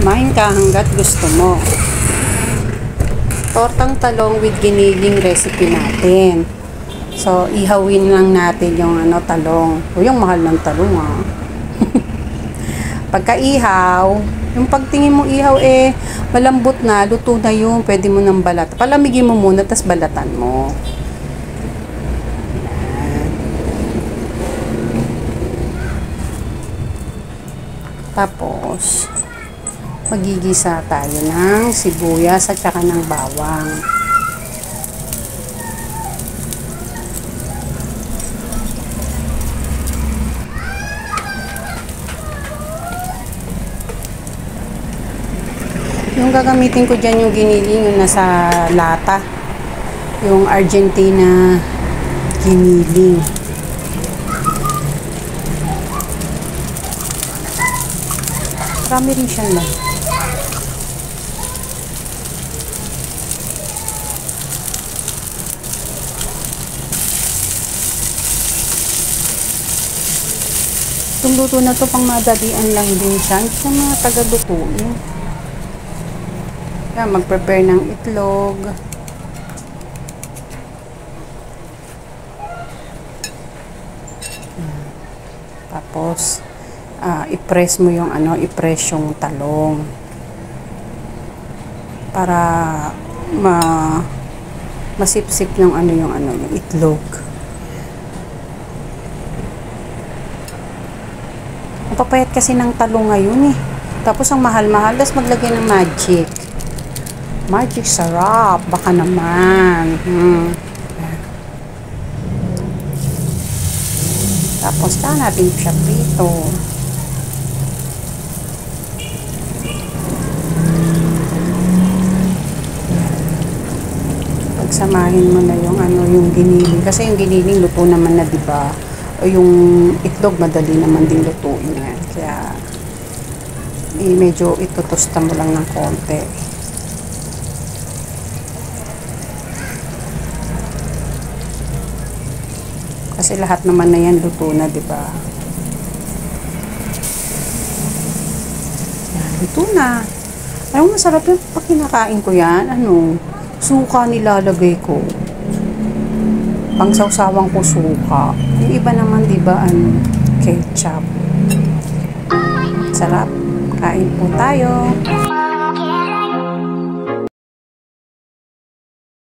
Kumain ka hanggat gusto mo. Tortang talong with giniling recipe natin. So, ihawin lang natin yung talong. O yung mahal ng talong Pagka ihaw, yung pagtingin mo ihaw malambot na, luto na yun, pwede mo nang balat. Palamigin mo muna, tas balatan mo. Tapos, magigisa tayo ng sibuyas at saka ng bawang. Yung gagamitin ko dyan yung giniling, yung nasa lata. Yung Argentina giniling. Marami rin siya lang. Itong luto na to pang madalian lang din siya. Hindi siya mga taga-lutuin. Kaya mag-prepare ng itlog. Tapos, i-press mo yung i-press yung talong. Para masipsip yung yung itlog. Ang papayat kasi ng talong ngayon Tapos ang mahal-mahal, tapos maglagay ng magic. Magic sarap, baka naman. Tapos natin siya prito. Pagsamahin mo na yung giniling. Kasi yung giniling luto naman na, 'di ba? O yung itlog madali naman din lutuin yan. Kaya medyo itutosta mo lang ng konti. Kasi lahat naman na yan luto na, 'di ba? Yan, luto na. Ay, masarap yung pag kinakain ko yan. Suka nilalagay ko. Pangsawsawang ko suka. Yung iba naman, 'di ba, ketchup. Sarap. Kain po tayo.